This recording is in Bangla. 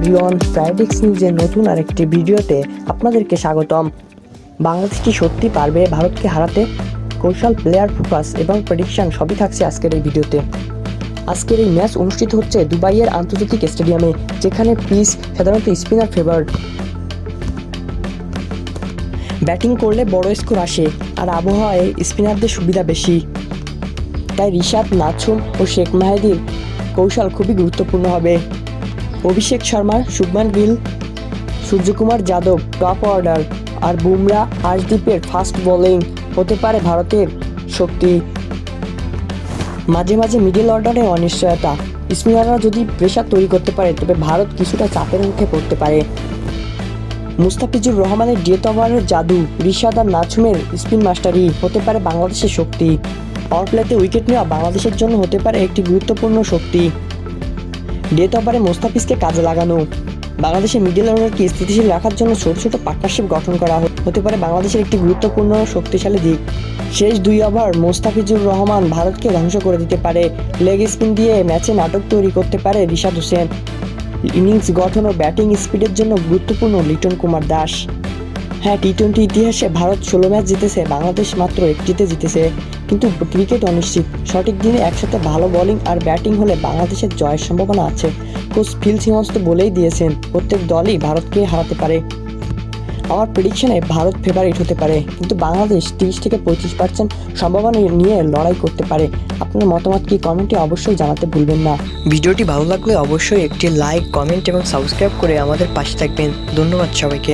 এভরিওয়ান, প্রাইডিক্স নিউজের নতুন আরেকটি ভিডিওতে আপনাদেরকে স্বাগতম। বাংলাদেশ কি সত্যি পারবে ভারতকে হারাতে? কৌশল, প্লেয়ার ফোকাস এবং প্রেডিকশন সবই থাকছে আজকের এই ভিডিওতে। আজকের এই ম্যাচ অনুষ্ঠিত হচ্ছে দুবাইয়ের আন্তর্জাতিক স্টেডিয়ামে, যেখানে পিচ সাধারণত স্পিনার ফেভার্ড। ব্যাটিং করলে বড় স্কোর আসে আর আবহাওয়ায় স্পিনারদের সুবিধা বেশি, তাই রিশাদ, নাজুম ও শেখ মাহেদীর কৌশল খুবই গুরুত্বপূর্ণ হবে। অভিষেক শর্মা, শুভমান গিল, সূর্যকুমার যাদব টপ অর্ডার, আর বুমরা, আর্শদীপের ফাস্ট বোলিং হতে পারে ভারতের শক্তি। মাঝে মাঝে মিডল অর্ডারে অনিশ্চয়তা, স্পিনাররা যদি প্রেশার তৈরি করতে পারে তবে ভারত কিছুটা চাপের মুখে পড়তে পারে। মুস্তাফিজুর রহমানের ডেথ ওভারের জাদু, রিশাদ আর নাজুমের স্পিন মাস্টারি হতে পারে বাংলাদেশের শক্তি। পাওয়ার প্লেতে উইকেট নেওয়া বাংলাদেশের জন্য হতে পারে একটি গুরুত্বপূর্ণ শক্তি। ডেথ ওভারে মুস্তাফিজকে কাজে লাগানো, বাংলাদেশের মিডল অর্ডারকে স্থিতিশীল রাখার জন্য ছোট ছোট পার্টনারশিপ গঠন করা হতে পারে বাংলাদেশের একটি গুরুত্বপূর্ণ শক্তিশালী দিক। শেষ 2 ওভার মুস্তাফিজুর রহমান ভারতকে ধ্বংস করে দিতে পারে। লেগ স্পিন দিয়ে ম্যাচে নাটক তৈরি করতে পারে রিশাদ হোসেন। ইনিংস গঠন ও ব্যাটিং স্পিডের জন্য গুরুত্বপূর্ণ লিটন কুমার দাস। হ্যাঁ, টি-20 ইতিহাসে ভারত 16 ম্যাচ জিতেছে, বাংলাদেশ মাত্র একটিতে জিতেছে। কিন্তু ক্রিকেট অনিশ্চিত, সঠিক দিনে একসাথে ভালো বোলিং আর ব্যাটিং হলে বাংলাদেশের জয়ের সম্ভাবনা আছে। কোচ ফিল সিমন্স তো বলেই দিয়েছেন প্রত্যেক দলই ভারতকে হারাতে পারে। আমার প্রেডিকশনে ভারত ফেভারিট হতে পারে, কিন্তু বাংলাদেশ 30 থেকে 35% সম্ভাবনা নিয়ে লড়াই করতে পারে। আপনার মতামত কি কমেন্টে অবশ্যই জানাতে ভুলবেন না। ভিডিওটি ভালো লাগলে অবশ্যই একটি লাইক, কমেন্ট এবং সাবস্ক্রাইব করে আমাদের পাশে থাকবেন। ধন্যবাদ সবাইকে।